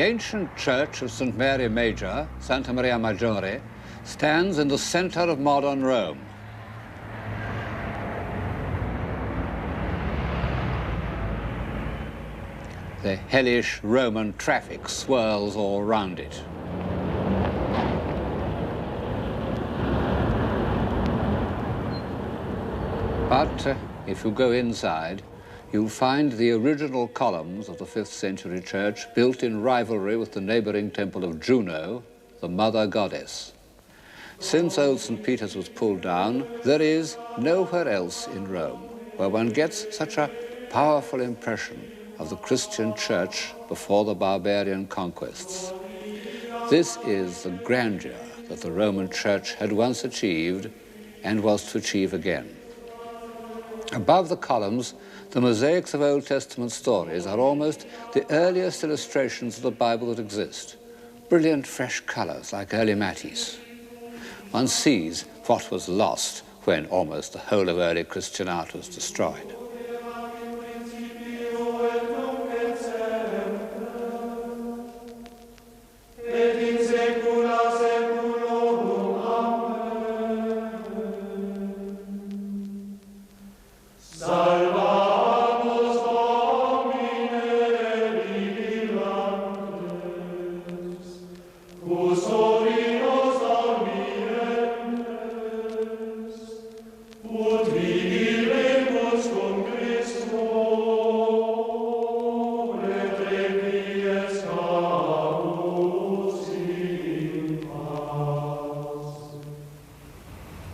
ancient church of St. Mary Major, Santa Maria Maggiore, stands in the center of modern Rome. The hellish Roman traffic swirls all round it. But if you go inside, you'll find the original columns of the 5th century church built in rivalry with the neighboring temple of Juno, the mother goddess. Since old St. Peter's was pulled down, there is nowhere else in Rome where one gets such a powerful impression of the Christian church before the barbarian conquests. This is the grandeur that the Roman church had once achieved and was to achieve again. Above the columns, the mosaics of Old Testament stories are almost the earliest illustrations of the Bible that exist. Brilliant, fresh colors like early Matisse. One sees what was lost when almost the whole of early Christian art was destroyed.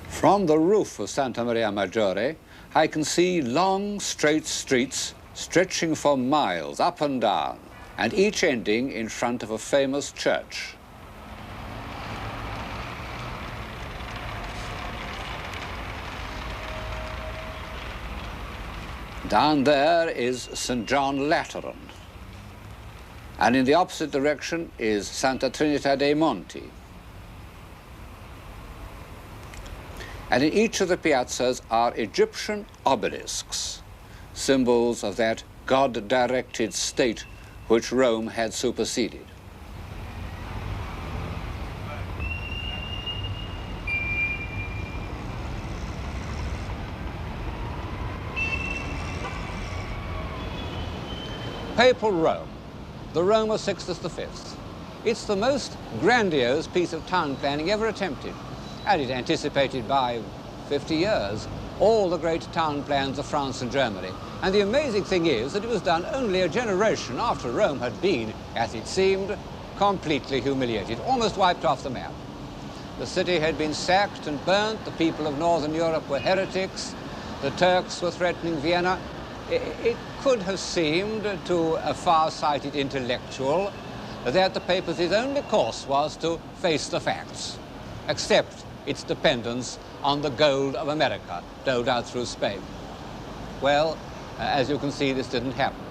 From the roof of Santa Maria Maggiore, I can see long, straight streets stretching for miles up and down, and each ending in front of a famous church. Down there is St. John Lateran, and in the opposite direction is Santa Trinita dei Monti. And in each of the piazzas are Egyptian obelisks, symbols of that God-directed state which Rome had superseded. Papal Rome, the Rome of Sixtus V. It's the most grandiose piece of town planning ever attempted, and it anticipated by 50 years all the great town plans of France and Germany. And the amazing thing is that it was done only a generation after Rome had been, as it seemed, completely humiliated, almost wiped off the map. The city had been sacked and burnt, the people of Northern Europe were heretics, the Turks were threatening Vienna. It could have seemed to a far-sighted intellectual that the papacy's only course was to face the facts, accept its dependence on the gold of America, doled out through Spain. Well, as you can see, this didn't happen.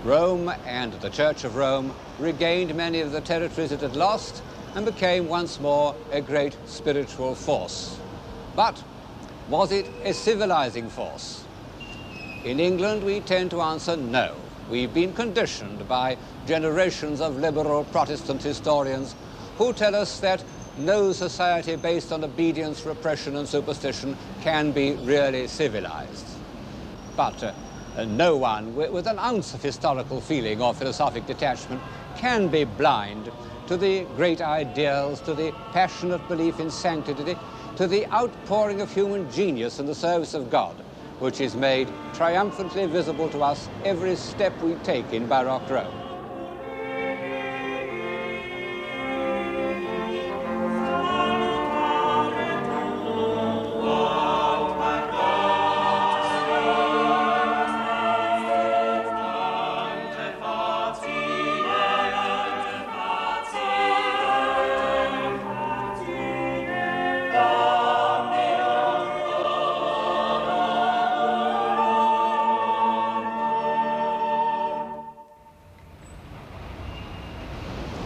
Rome and the Church of Rome regained many of the territories it had lost and became once more a great spiritual force. But was it a civilizing force? In England, we tend to answer no. We've been conditioned by generations of liberal Protestant historians who tell us that no society based on obedience, repression, and superstition can be really civilized. But no one with an ounce of historical feeling or philosophic detachment can be blind to the great ideals, to the passionate belief in sanctity, to the outpouring of human genius in the service of God, which is made triumphantly visible to us every step we take in Baroque Rome.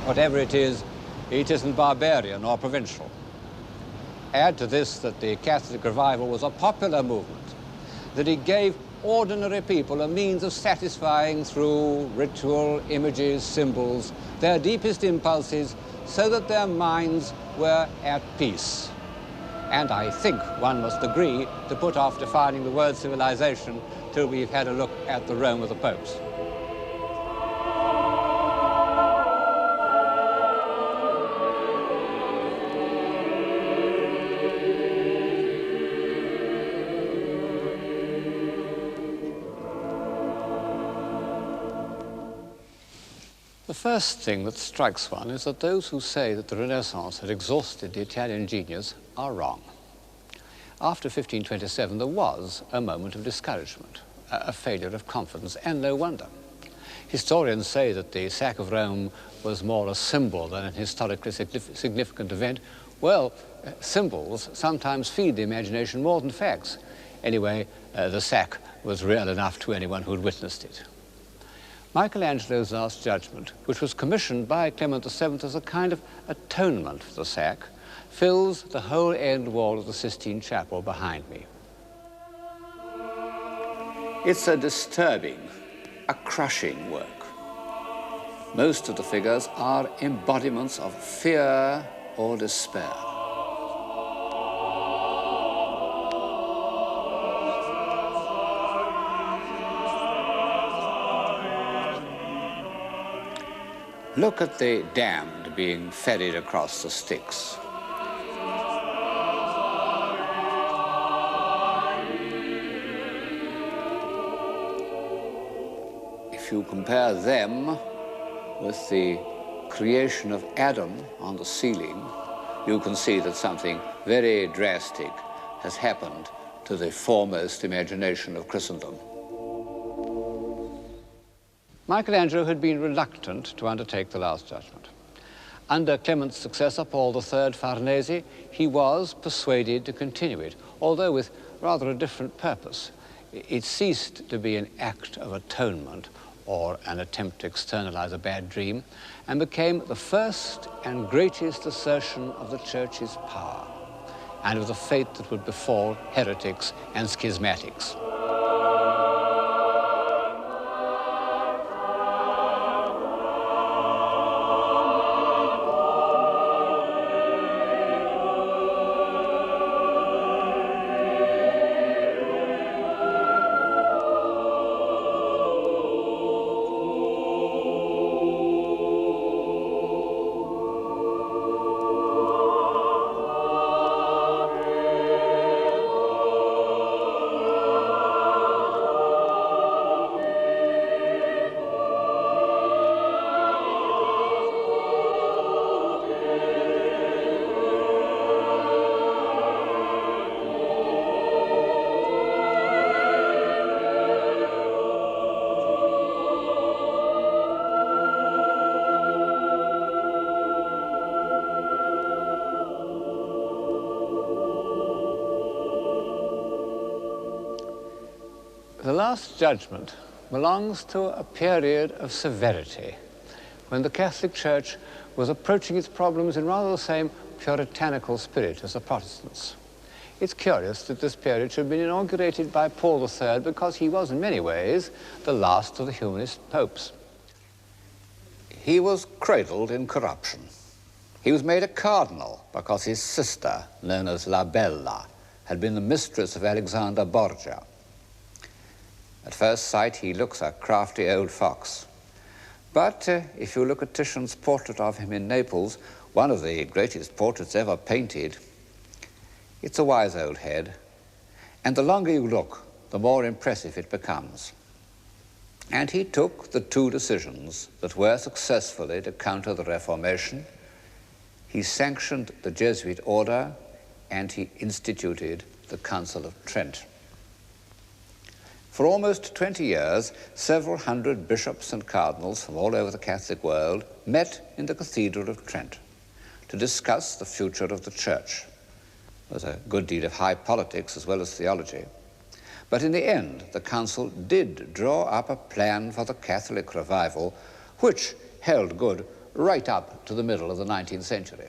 Whatever it isn't barbarian or provincial. Add to this that the Catholic revival was a popular movement, that it gave ordinary people a means of satisfying through ritual, images, symbols, their deepest impulses, so that their minds were at peace. And I think one must agree to put off defining the word civilization till we've had a look at the Rome of the popes. The first thing that strikes one is that those who say that the Renaissance had exhausted the Italian genius are wrong. After 1527, there was a moment of discouragement, a failure of confidence, and no wonder. Historians say that the sack of Rome was more a symbol than an historically significant event. Well, symbols sometimes feed the imagination more than facts. Anyway, the sack was real enough to anyone who'd witnessed it. Michelangelo's Last Judgment, which was commissioned by Clement VII as a kind of atonement for the sack, fills the whole end wall of the Sistine Chapel behind me. It's a disturbing, a crushing work. Most of the figures are embodiments of fear or despair. Look at the damned being ferried across the Styx. If you compare them with the creation of Adam on the ceiling, you can see that something very drastic has happened to the foremost imagination of Christendom. Michelangelo had been reluctant to undertake the Last Judgment. Under Clement's successor, Paul III Farnese, he was persuaded to continue it, although with rather a different purpose. It ceased to be an act of atonement or an attempt to externalize a bad dream, and became the first and greatest assertion of the Church's power and of the fate that would befall heretics and schismatics. The Last Judgment belongs to a period of severity when the Catholic Church was approaching its problems in rather the same puritanical spirit as the Protestants. It's curious that this period should have been inaugurated by Paul III because he was in many ways the last of the humanist popes. He was cradled in corruption. He was made a cardinal because his sister, known as La Bella, had been the mistress of Alexander Borgia. At first sight, he looks a crafty old fox. But if you look at Titian's portrait of him in Naples, one of the greatest portraits ever painted, it's a wise old head. And the longer you look, the more impressive it becomes. And he took the two decisions that were successfully to counter the Reformation. He sanctioned the Jesuit order, and he instituted the Council of Trent. For almost 20 years, several hundred bishops and cardinals from all over the Catholic world met in the Cathedral of Trent to discuss the future of the Church. There was a good deal of high politics as well as theology. But in the end, the Council did draw up a plan for the Catholic revival, which held good right up to the middle of the 19th century.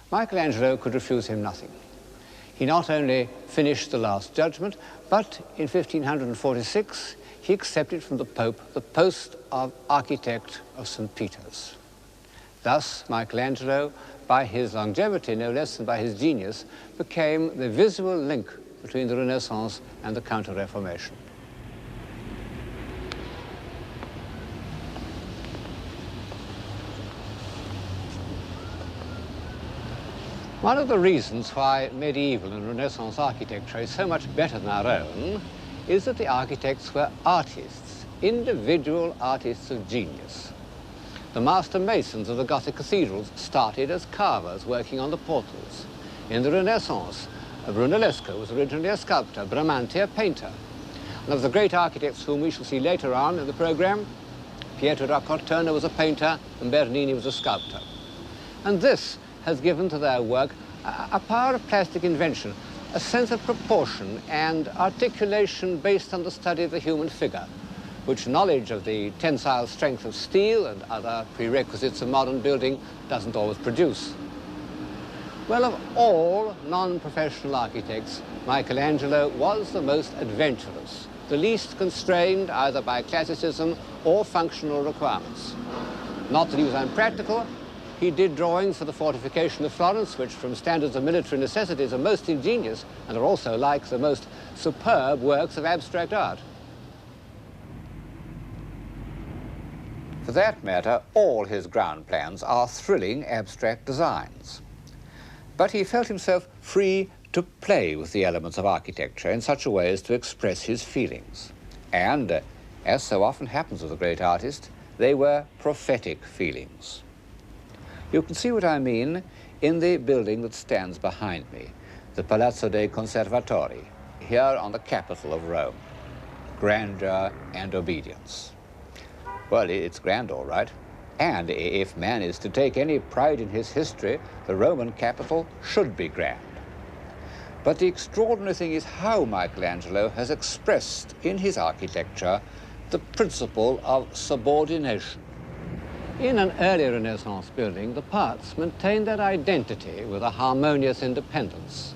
Michelangelo could refuse him nothing. He not only finished the Last Judgment, but in 1546 he accepted from the Pope the post of architect of St. Peter's. Thus, Michelangelo, by his longevity, no less than by his genius, became the visual link between the Renaissance and the Counter-Reformation. One of the reasons why medieval and Renaissance architecture is so much better than our own is that the architects were artists, individual artists of genius. The master masons of the Gothic cathedrals started as carvers working on the portals. In the Renaissance, Brunellesco was originally a sculptor, Bramante a painter. And of the great architects whom we shall see later on in the program, Pietro da Cortona was a painter and Bernini was a sculptor. And this has given to their work a power of plastic invention, a sense of proportion and articulation based on the study of the human figure, which knowledge of the tensile strength of steel and other prerequisites of modern building doesn't always produce. Well, of all non-professional architects, Michelangelo was the most adventurous, the least constrained either by classicism or functional requirements. Not that he was unpractical. He did drawings for the fortification of Florence, which from standards of military necessities are most ingenious and are also like the most superb works of abstract art. For that matter, all his ground plans are thrilling abstract designs. But he felt himself free to play with the elements of architecture in such a way as to express his feelings. And, as so often happens with a great artist, they were prophetic feelings. You can see what I mean in the building that stands behind me, the Palazzo dei Conservatori, here on the capital of Rome. Grandeur and obedience. Well, it's grand, all right. And if man is to take any pride in his history, the Roman capital should be grand. But the extraordinary thing is how Michelangelo has expressed in his architecture the principle of subordination. In an early Renaissance building, the parts maintain their identity with a harmonious independence.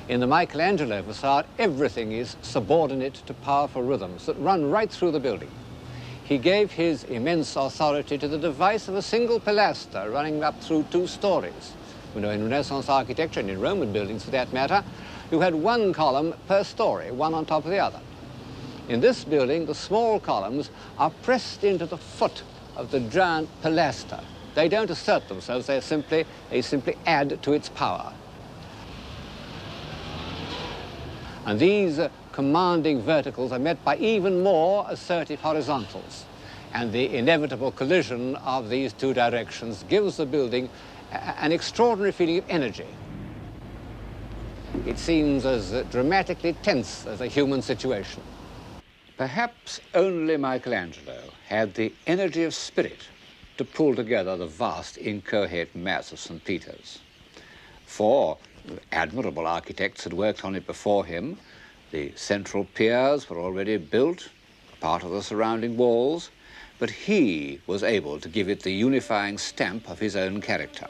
In the Michelangelo facade, everything is subordinate to powerful rhythms that run right through the building. He gave his immense authority to the device of a single pilaster running up through 2 stories. You know, in Renaissance architecture, and in Roman buildings for that matter, you had one column per story, one on top of the other. In this building, the small columns are pressed into the foot of the giant pilaster. They don't assert themselves, they simply add to its power. And these commanding verticals are met by even more assertive horizontals. And the inevitable collision of these 2 directions gives the building an extraordinary feeling of energy. It seems as dramatically tense as a human situation. Perhaps only Michelangelo had the energy of spirit to pull together the vast inchoate mass of St. Peter's. 4 admirable architects had worked on it before him. The central piers were already built, part of the surrounding walls, but he was able to give it the unifying stamp of his own character.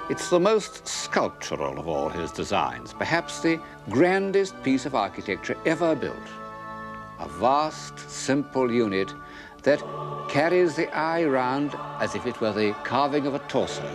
It's the most sculptural of all his designs, perhaps the grandest piece of architecture ever built. A vast, simple unit that carries the eye round as if it were the carving of a torso.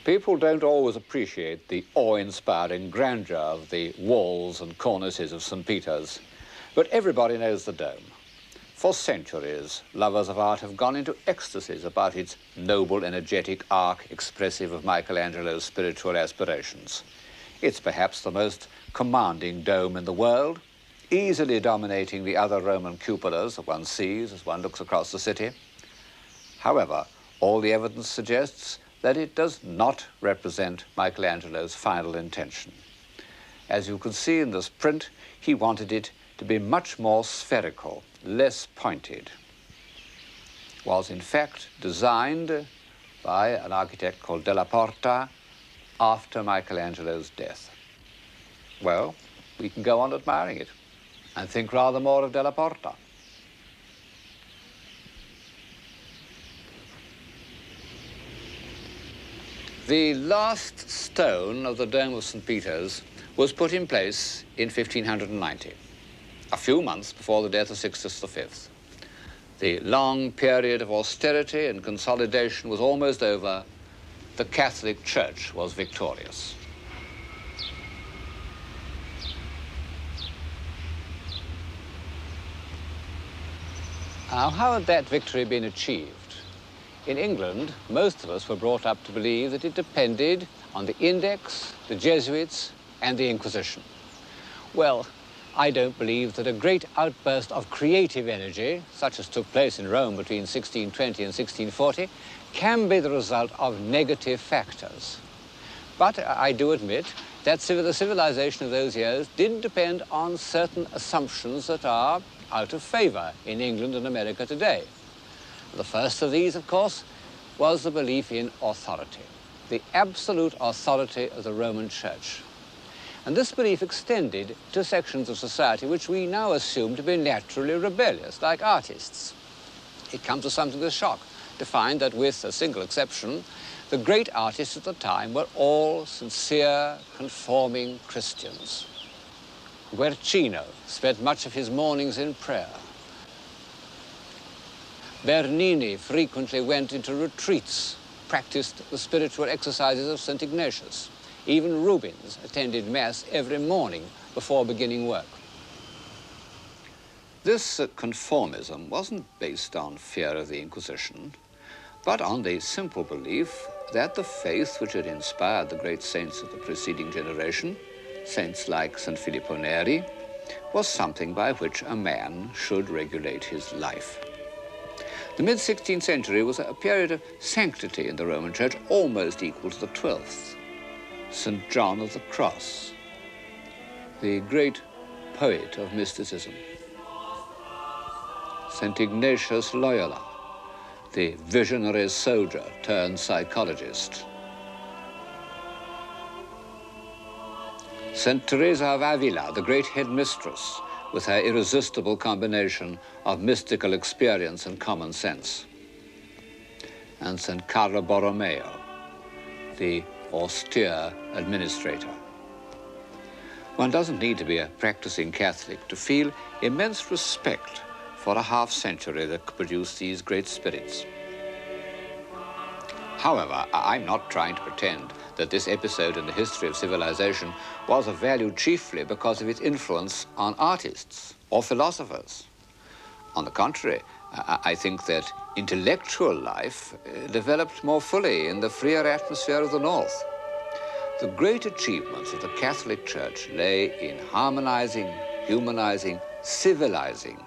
People don't always appreciate the awe-inspiring grandeur of the walls and cornices of St. Peter's, but everybody knows the dome. For centuries, lovers of art have gone into ecstasies about its noble, energetic arc expressive of Michelangelo's spiritual aspirations. It's perhaps the most commanding dome in the world, easily dominating the other Roman cupolas that one sees as one looks across the city. However, all the evidence suggests that it does not represent Michelangelo's final intention. As you can see in this print, he wanted it to be much more spherical, less pointed. It was in fact designed by an architect called Della Porta after Michelangelo's death. Well, we can go on admiring it and think rather more of Della Porta. The last stone of the Dome of St. Peter's was put in place in 1590, a few months before the death of Sixtus V. The long period of austerity and consolidation was almost over. The Catholic Church was victorious. Now, how had that victory been achieved? In England, most of us were brought up to believe that it depended on the Index, the Jesuits, and the Inquisition. Well, I don't believe that a great outburst of creative energy, such as took place in Rome between 1620 and 1640, can be the result of negative factors. But I do admit that the civilization of those years did depend on certain assumptions that are out of favor in England and America today. The first of these, of course, was the belief in authority, the absolute authority of the Roman Church. And this belief extended to sections of society which we now assume to be naturally rebellious, like artists. It comes as something of a shock to find that, with a single exception, the great artists at the time were all sincere, conforming Christians. Guercino spent much of his mornings in prayer. Bernini frequently went into retreats, practiced the spiritual exercises of St. Ignatius. Even Rubens attended Mass every morning before beginning work. This conformism wasn't based on fear of the Inquisition, but on the simple belief that the faith which had inspired the great saints of the preceding generation, saints like St. Filippo Neri, was something by which a man should regulate his life. The mid-16th century was a period of sanctity in the Roman Church almost equal to the 12th. St. John of the Cross, the great poet of mysticism. St. Ignatius Loyola, the visionary soldier turned psychologist. St. Teresa of Avila, the great headmistress, with her irresistible combination of mystical experience and common sense. And St. Carlo Borromeo, the austere administrator. One doesn't need to be a practicing Catholic to feel immense respect for a half-century that could produce these great spirits. However, I'm not trying to pretend that this episode in the history of civilization was of value chiefly because of its influence on artists or philosophers. On the contrary, I think that intellectual life developed more fully in the freer atmosphere of the North. The great achievements of the Catholic Church lay in harmonizing, humanizing, civilizing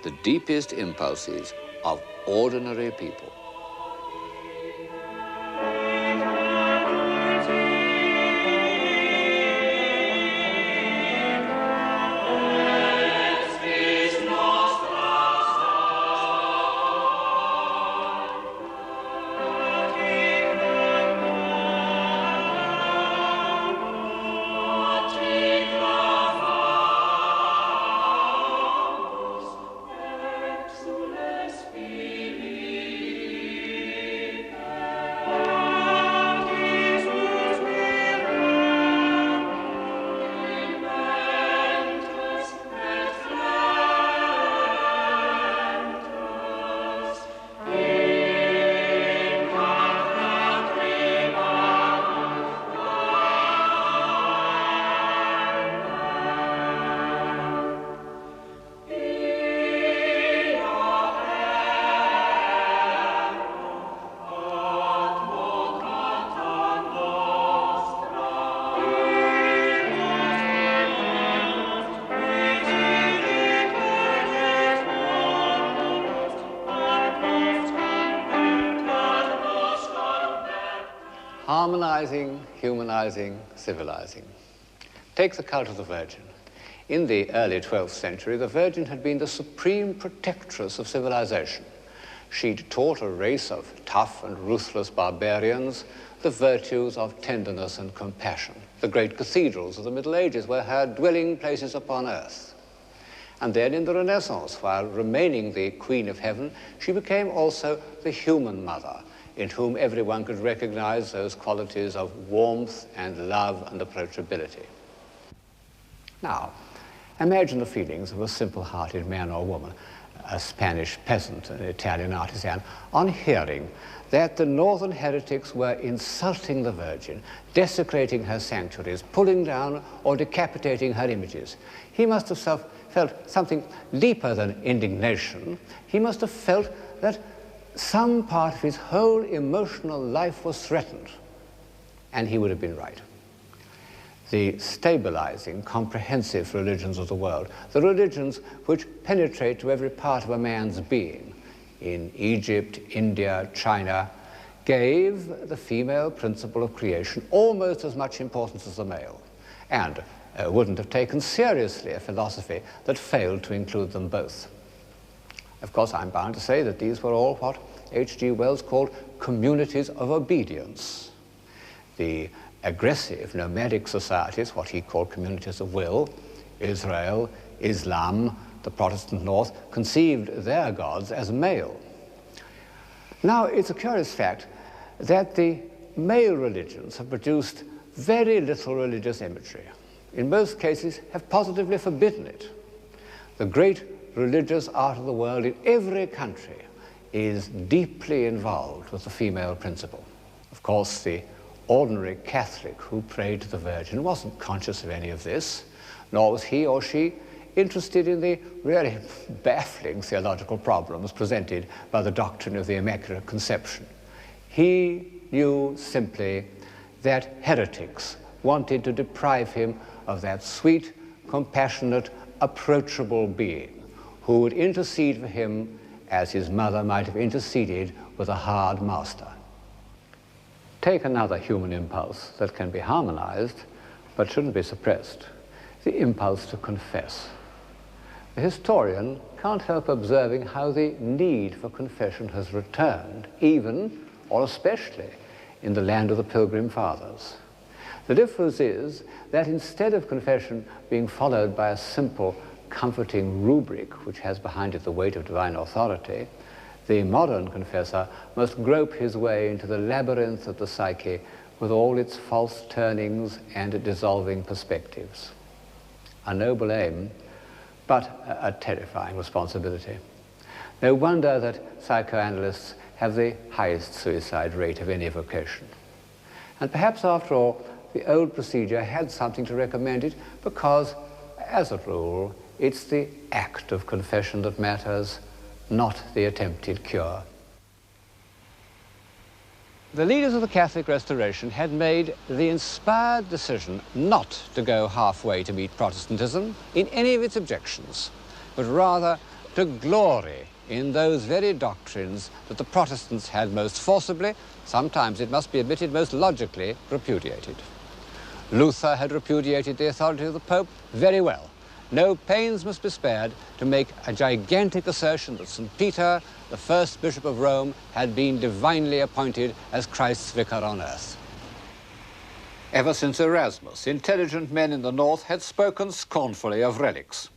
the deepest impulses of ordinary people. humanizing, humanizing, civilizing. Take the cult of the Virgin. In the early 12th century, the Virgin had been the supreme protectress of civilization. She'd taught a race of tough and ruthless barbarians the virtues of tenderness and compassion. The great cathedrals of the Middle Ages were her dwelling places upon earth. And then in the Renaissance, while remaining the Queen of Heaven, she became also the human mother, in whom everyone could recognize those qualities of warmth and love and approachability. Now, imagine the feelings of a simple-hearted man or woman, a Spanish peasant, an Italian artisan, on hearing that the northern heretics were insulting the Virgin, desecrating her sanctuaries, pulling down or decapitating her images. He must have felt something deeper than indignation. He must have felt that some part of his whole emotional life was threatened, and he would have been right. The stabilizing, comprehensive religions of the world, the religions which penetrate to every part of a man's being, in Egypt, India, China, gave the female principle of creation almost as much importance as the male, and wouldn't have taken seriously a philosophy that failed to include them both. Of course, I'm bound to say that these were all what H.G. Wells called communities of obedience. The aggressive nomadic societies, what he called communities of will, Israel, Islam, the Protestant North, conceived their gods as male. Now, it's a curious fact that the male religions have produced very little religious imagery. In most cases, have positively forbidden it. The great religious art of the world in every country is deeply involved with the female principle. Of course, the ordinary Catholic who prayed to the Virgin wasn't conscious of any of this, nor was he or she interested in the really baffling theological problems presented by the doctrine of the Immaculate Conception. He knew simply that heretics wanted to deprive him of that sweet, compassionate, approachable being who would intercede for him as his mother might have interceded with a hard master. Take another human impulse that can be harmonized but shouldn't be suppressed, the impulse to confess. The historian can't help observing how the need for confession has returned, even, or especially, in the land of the Pilgrim Fathers. The difference is that instead of confession being followed by a simple, comforting rubric which has behind it the weight of divine authority, the modern confessor must grope his way into the labyrinth of the psyche with all its false turnings and dissolving perspectives. A noble aim, but a terrifying responsibility. No wonder that psychoanalysts have the highest suicide rate of any vocation. And perhaps, after all, the old procedure had something to recommend it because, as a rule, it's the act of confession that matters, not the attempted cure. The leaders of the Catholic Restoration had made the inspired decision not to go halfway to meet Protestantism in any of its objections, but rather to glory in those very doctrines that the Protestants had most forcibly, sometimes it must be admitted most logically, repudiated. Luther had repudiated the authority of the Pope very well. No pains must be spared to make a gigantic assertion that St. Peter, the first Bishop of Rome, had been divinely appointed as Christ's vicar on earth. Ever since Erasmus, intelligent men in the North had spoken scornfully of relics.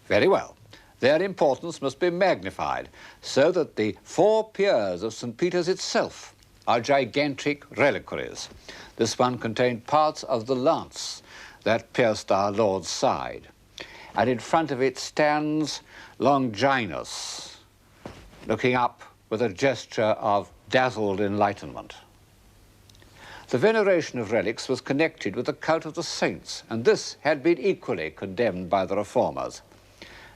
Very well. Their importance must be magnified so that the 4 piers of St. Peter's itself are gigantic reliquaries. This one contained parts of the lance that pierced our Lord's side. And in front of it stands Longinus, looking up with a gesture of dazzled enlightenment. The veneration of relics was connected with the cult of the saints, and this had been equally condemned by the reformers.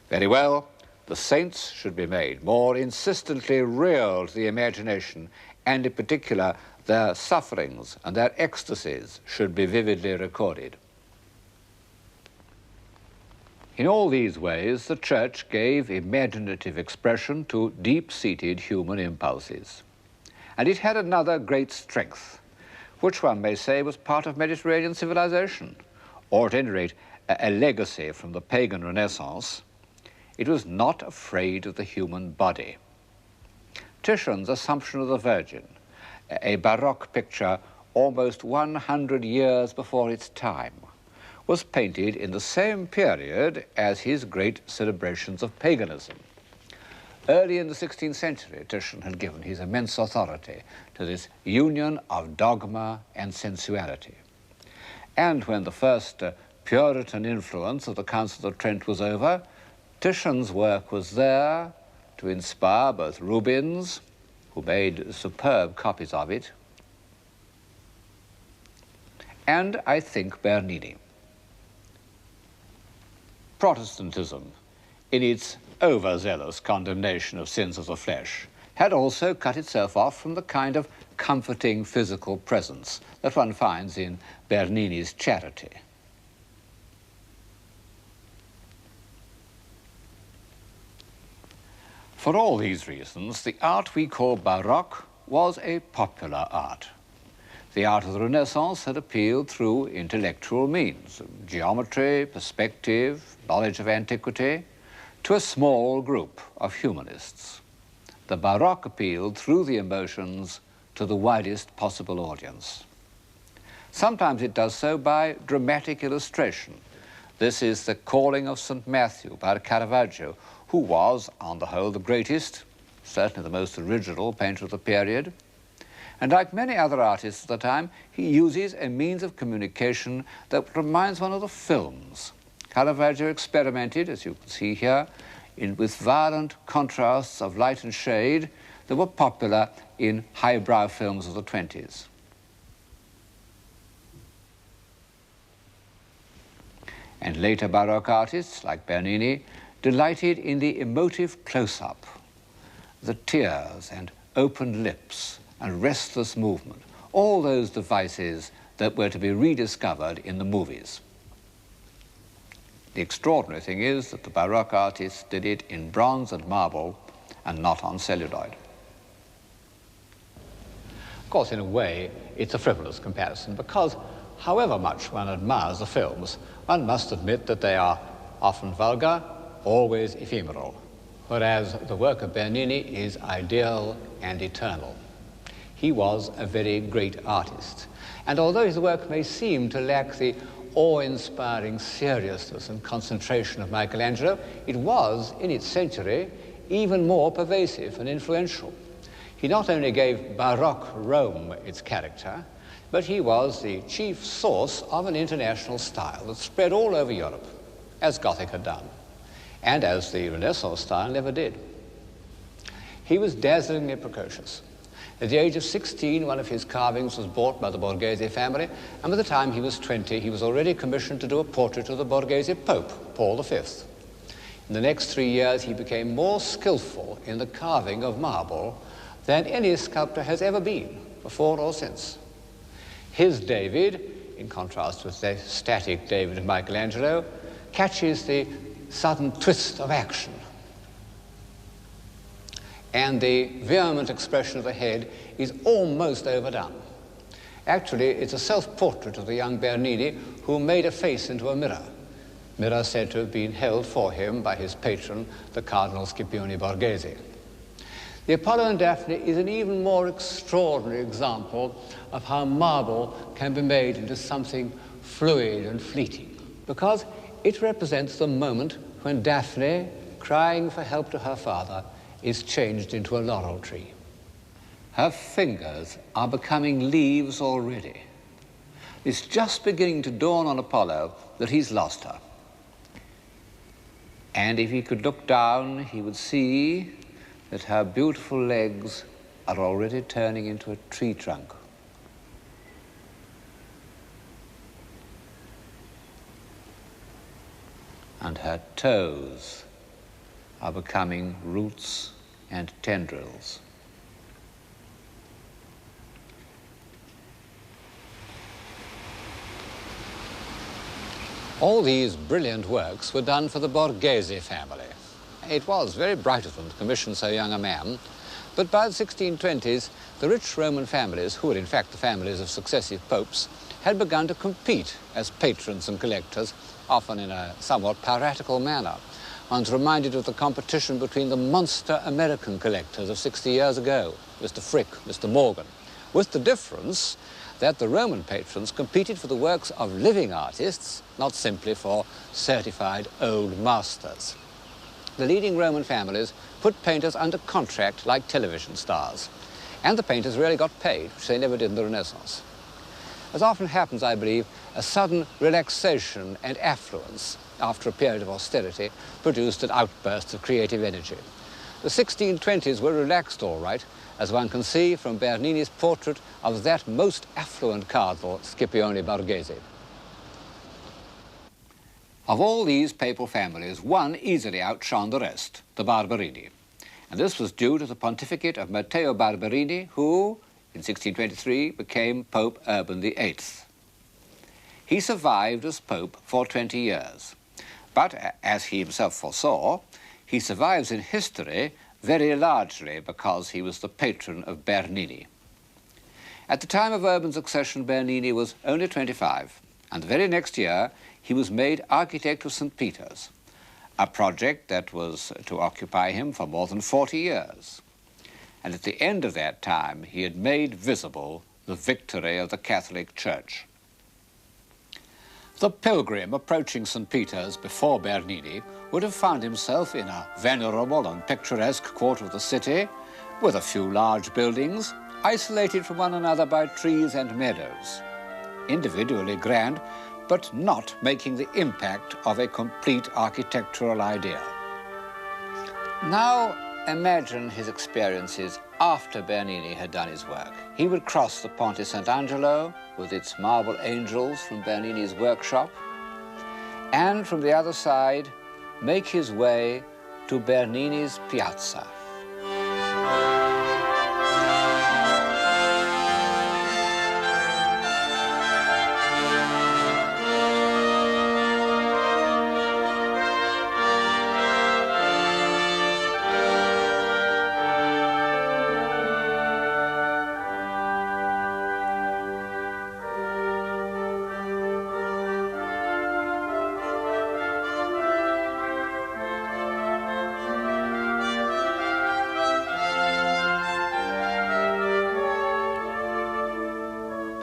Very well, the saints should be made more insistently real to the imagination, and in particular, their sufferings and their ecstasies should be vividly recorded. In all these ways, the Church gave imaginative expression to deep-seated human impulses. And it had another great strength. which one may say was part of Mediterranean civilization, or at any rate a legacy from the pagan Renaissance, it was not afraid of the human body. Titian's Assumption of the Virgin, a Baroque picture almost 100 years before its time, was painted in the same period as his great celebrations of paganism. Early in the 16th century, Titian had given his immense authority to this union of dogma and sensuality. And when the first Puritan influence of the Council of Trent was over, Titian's work was there to inspire both Rubens, who made superb copies of it, and I think Bernini. Protestantism, in its overzealous condemnation of sins of the flesh, had also cut itself off from the kind of comforting physical presence that one finds in Bernini's Charity. For all these reasons, the art we call Baroque was a popular art. The art of the Renaissance had appealed through intellectual means, geometry, perspective, knowledge of antiquity, to a small group of humanists. The Baroque appealed through the emotions to the widest possible audience. Sometimes it does so by dramatic illustration. This is the Calling of St. Matthew by Caravaggio, who was, on the whole, the greatest, certainly the most original painter of the period. And like many other artists of the time, he uses a means of communication that reminds one of the films. Caravaggio experimented, as you can see here, with violent contrasts of light and shade that were popular in highbrow films of the 20s. And later Baroque artists, like Bernini, delighted in the emotive close-up, the tears and open lips and restless movement, all those devices that were to be rediscovered in the movies. The extraordinary thing is that the Baroque artists did it in bronze and marble and not on celluloid. Of course, in a way, it's a frivolous comparison because however much one admires the films, one must admit that they are often vulgar, always ephemeral, whereas the work of Bernini is ideal and eternal. He was a very great artist, and although his work may seem to lack the awe-inspiring seriousness and concentration of Michelangelo, it was, in its century, even more pervasive and influential. He not only gave Baroque Rome its character, but he was the chief source of an international style that spread all over Europe, as Gothic had done, and as the Renaissance style never did. He was dazzlingly precocious. At the age of 16, one of his carvings was bought by the Borghese family, and by the time he was 20, he was already commissioned to do a portrait of the Borghese Pope, Paul V. In the next 3 years, he became more skillful in the carving of marble than any sculptor has ever been, before or since. His David, in contrast with the static David of Michelangelo, catches the sudden twist of action, and the vehement expression of the head is almost overdone. Actually, it's a self-portrait of the young Bernini who made a face into a mirror said to have been held for him by his patron, the Cardinal Scipione Borghese. The Apollo and Daphne is an even more extraordinary example of how marble can be made into something fluid and fleeting, because it represents the moment when Daphne, crying for help to her father, is changed into a laurel tree. Her fingers are becoming leaves already. It's just beginning to dawn on Apollo that he's lost her. And if he could look down, he would see that her beautiful legs are already turning into a tree trunk. And her toes are becoming roots and tendrils. All these brilliant works were done for the Borghese family. It was very bright of them to commission so young a man, But by the 1620s, the rich Roman families, who were in fact the families of successive popes, had begun to compete as patrons and collectors, often in a somewhat piratical manner. One's reminded of the competition between the monster American collectors of 60 years ago, Mr. Frick, Mr. Morgan, with the difference that the Roman patrons competed for the works of living artists, not simply for certified old masters. The leading Roman families put painters under contract like television stars, and the painters really got paid, which they never did in the Renaissance. As often happens, I believe, a sudden relaxation and affluence after a period of austerity produced an outburst of creative energy. The 1620s were relaxed all right, as one can see from Bernini's portrait of that most affluent cardinal, Scipione Borghese. Of all these papal families, one easily outshone the rest, the Barberini. And this was due to the pontificate of Matteo Barberini, who, in 1623, became Pope Urban VIII. He survived as Pope for 20 years. But, as he himself foresaw, he survives in history very largely because he was the patron of Bernini. At the time of Urban's accession, Bernini was only 25, and the very next year he was made architect of St. Peter's, a project that was to occupy him for more than 40 years. And at the end of that time, he had made visible the victory of the Catholic Church. The pilgrim approaching St. Peter's before Bernini would have found himself in a venerable and picturesque quarter of the city, with a few large buildings, isolated from one another by trees and meadows, individually grand, but not making the impact of a complete architectural idea. Now imagine his experiences after Bernini had done his work. He would cross the Ponte Sant'Angelo with its marble angels from Bernini's workshop, and from the other side make his way to Bernini's piazza.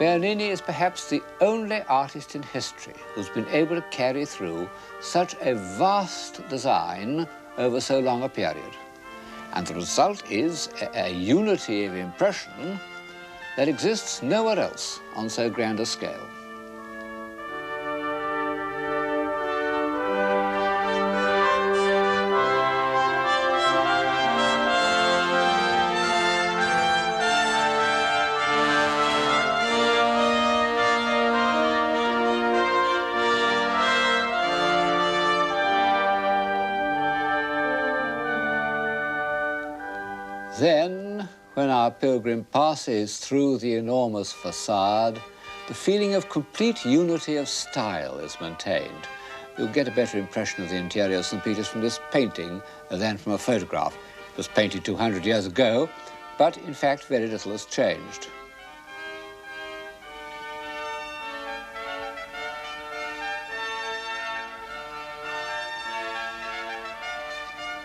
Bernini is perhaps the only artist in history who's been able to carry through such a vast design over so long a period. And the result is a unity of impression that exists nowhere else on so grand a scale. Then, when our pilgrim passes through the enormous facade, the feeling of complete unity of style is maintained. You'll get a better impression of the interior of St. Peter's from this painting than from a photograph. It was painted 200 years ago, but in fact very little has changed.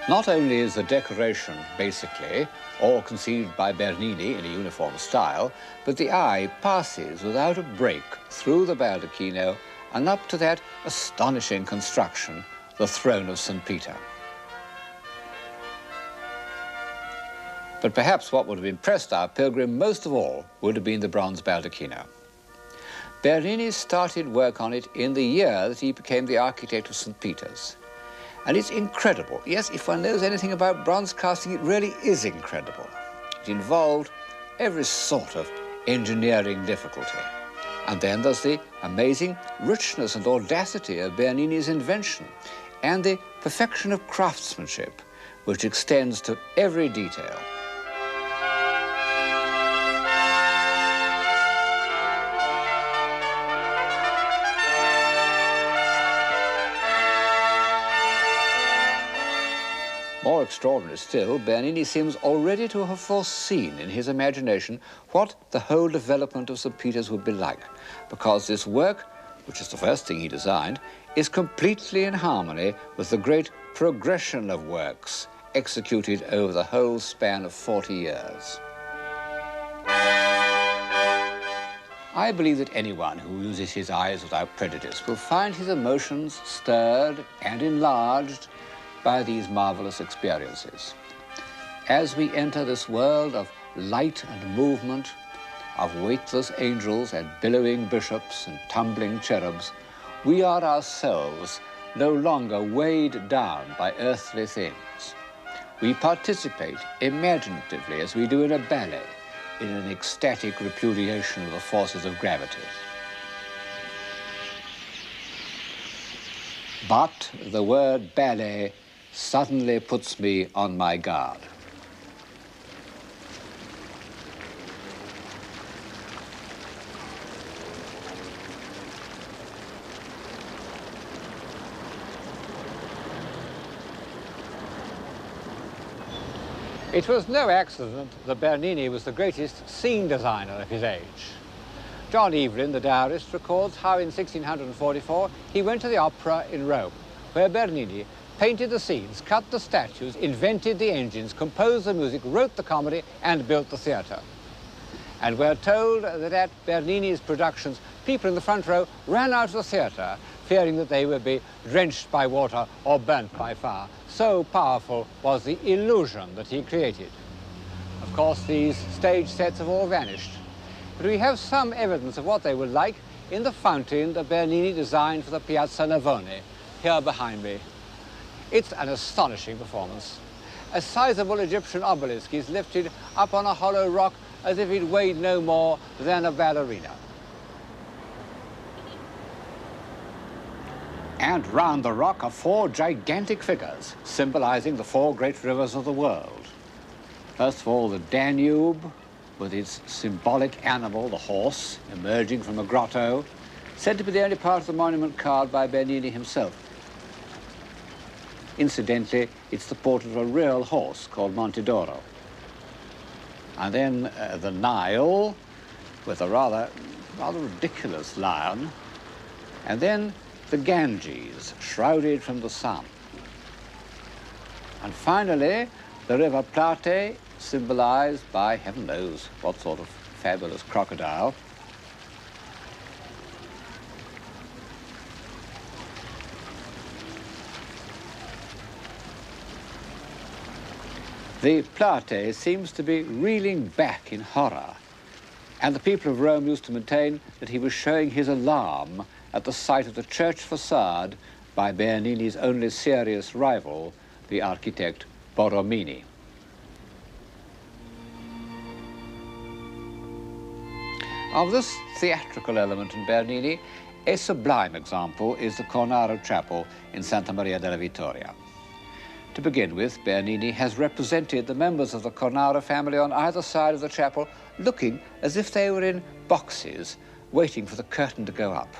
Not only is the decoration, basically, all conceived by Bernini in a uniform style, but the eye passes without a break through the baldacchino and up to that astonishing construction, the throne of St. Peter. But perhaps what would have impressed our pilgrim most of all would have been the bronze baldacchino. Bernini started work on it in the year that he became the architect of St. Peter's. And it's incredible. Yes, if one knows anything about bronze casting, it really is incredible. It involved every sort of engineering difficulty. And then there's the amazing richness and audacity of Bernini's invention and the perfection of craftsmanship, which extends to every detail. More extraordinary still, Bernini seems already to have foreseen in his imagination what the whole development of St. Peter's would be like, because this work, which is the first thing he designed, is completely in harmony with the great progression of works executed over the whole span of 40 years. I believe that anyone who uses his eyes without prejudice will find his emotions stirred and enlarged by these marvelous experiences. As we enter this world of light and movement, of weightless angels and billowing bishops and tumbling cherubs, we are ourselves no longer weighed down by earthly things. We participate imaginatively, as we do in a ballet, in an ecstatic repudiation of the forces of gravity. But the word ballet suddenly puts me on my guard. It was no accident that Bernini was the greatest scene designer of his age. John Evelyn, the diarist, records how in 1644 he went to the opera in Rome, where Bernini painted the scenes, cut the statues, invented the engines, composed the music, wrote the comedy, and built the theatre. And we're told that at Bernini's productions, people in the front row ran out of the theatre, fearing that they would be drenched by water or burnt by fire. So powerful was the illusion that he created. Of course, these stage sets have all vanished, but we have some evidence of what they were like in the fountain that Bernini designed for the Piazza Navone, here behind me. It's an astonishing performance. A sizable Egyptian obelisk is lifted up on a hollow rock as if it weighed no more than a ballerina. And round the rock are four gigantic figures, symbolizing the four great rivers of the world. First of all, the Danube, with its symbolic animal, the horse, emerging from a grotto, said to be the only part of the monument carved by Bernini himself. Incidentally, it's the portrait of a real horse called Monte d'Oro. And then the Nile, with a rather ridiculous lion. And then the Ganges, shrouded from the sun. And finally, the River Plate, symbolized by heaven knows what sort of fabulous crocodile. The Plate seems to be reeling back in horror, and the people of Rome used to maintain that he was showing his alarm at the sight of the church facade by Bernini's only serious rival, the architect Borromini. Of this theatrical element in Bernini, a sublime example is the Cornaro Chapel in Santa Maria della Vittoria. To begin with, Bernini has represented the members of the Cornaro family on either side of the chapel, looking as if they were in boxes, waiting for the curtain to go up.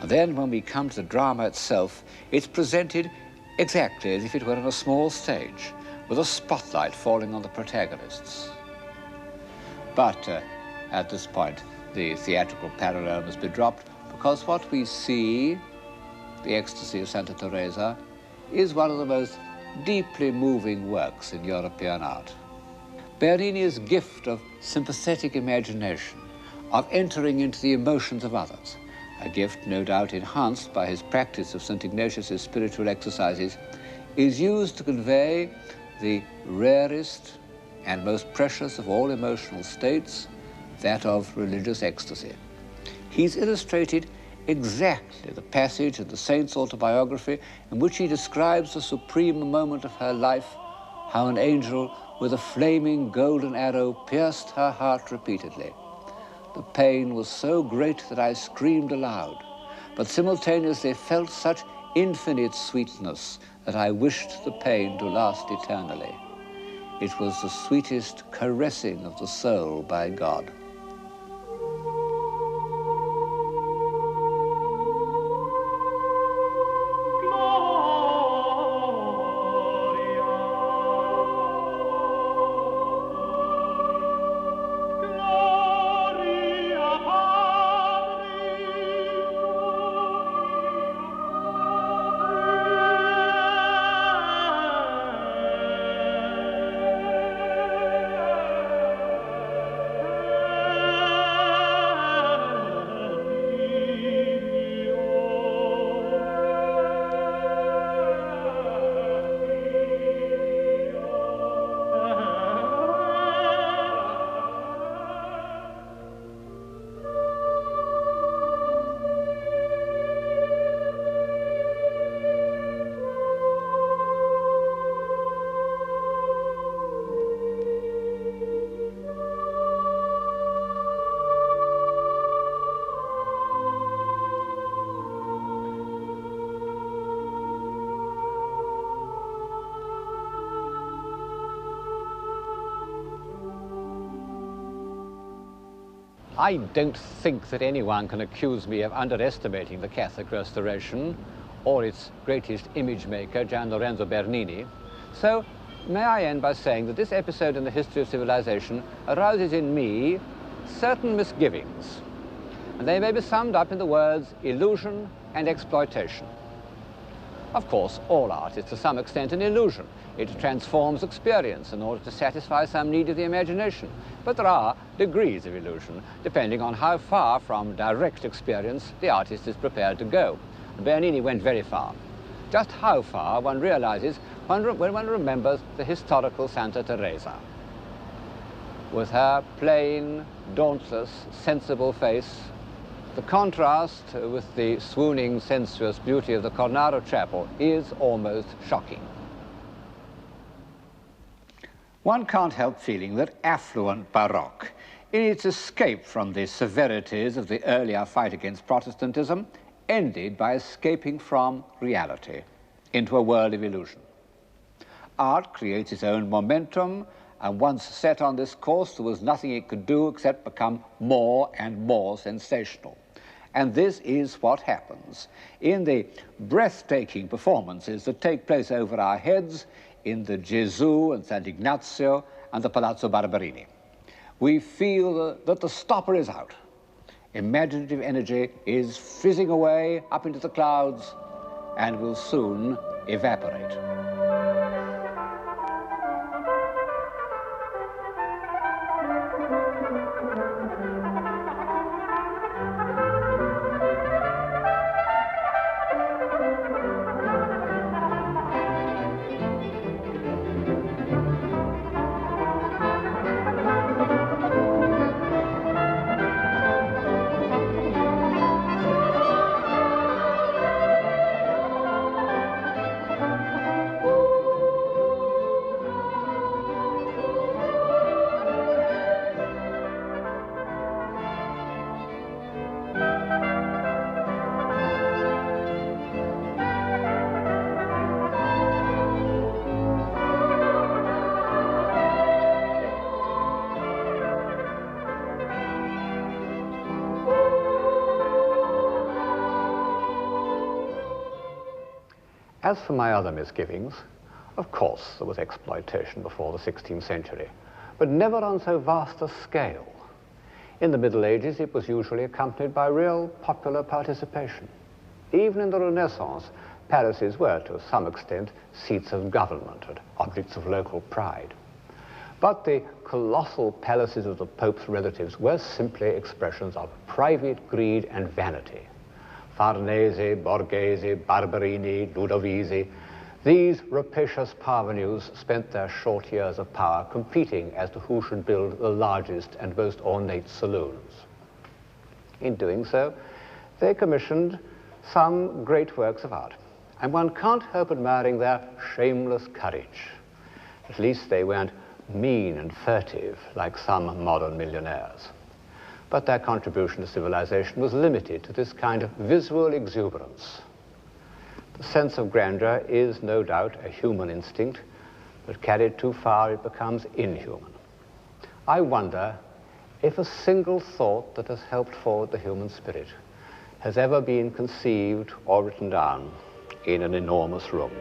And then, when we come to the drama itself, it's presented exactly as if it were on a small stage, with a spotlight falling on the protagonists. But at this point, the theatrical parallel must be dropped, because what we see, the Ecstasy of Santa Teresa, is one of the most deeply moving works in European art. Bernini's gift of sympathetic imagination, of entering into the emotions of others, a gift no doubt enhanced by his practice of St. Ignatius's spiritual exercises, is used to convey the rarest and most precious of all emotional states, that of religious ecstasy. He's illustrated exactly the passage in the saint's autobiography in which he describes the supreme moment of her life, how an angel with a flaming golden arrow pierced her heart repeatedly. The pain was so great that I screamed aloud, but simultaneously felt such infinite sweetness that I wished the pain to last eternally. It was the sweetest caressing of the soul by God. I don't think that anyone can accuse me of underestimating the Catholic Restoration or its greatest image maker, Gian Lorenzo Bernini. So, may I end by saying that this episode in the history of civilization arouses in me certain misgivings, and they may be summed up in the words illusion and exploitation. Of course, all art is to some extent an illusion. It transforms experience in order to satisfy some need of the imagination. But there are degrees of illusion, depending on how far from direct experience the artist is prepared to go. Bernini went very far. Just how far one realizes when one remembers the historical Santa Teresa. With her plain, dauntless, sensible face, the contrast with the swooning, sensuous beauty of the Cornaro Chapel is almost shocking. One can't help feeling that affluent Baroque, in its escape from the severities of the earlier fight against Protestantism, ended by escaping from reality into a world of illusion. Art creates its own momentum, and once set on this course, there was nothing it could do except become more and more sensational. And this is what happens in the breathtaking performances that take place over our heads in the Gesù and St. Ignazio and the Palazzo Barberini. We feel that the stopper is out. Imaginative energy is fizzing away up into the clouds and will soon evaporate. As for my other misgivings, of course there was exploitation before the 16th century, but never on so vast a scale. In the Middle Ages, it was usually accompanied by real popular participation. Even in the Renaissance, palaces were, to some extent, seats of government and objects of local pride. But the colossal palaces of the Pope's relatives were simply expressions of private greed and vanity. Farnese, Borghese, Barberini, Ludovisi, these rapacious parvenus spent their short years of power competing as to who should build the largest and most ornate saloons. In doing so, they commissioned some great works of art, and one can't help admiring their shameless courage. At least they weren't mean and furtive like some modern millionaires. But their contribution to civilization was limited to this kind of visual exuberance. The sense of grandeur is no doubt a human instinct, but carried too far it becomes inhuman. I wonder if a single thought that has helped forward the human spirit has ever been conceived or written down in an enormous room.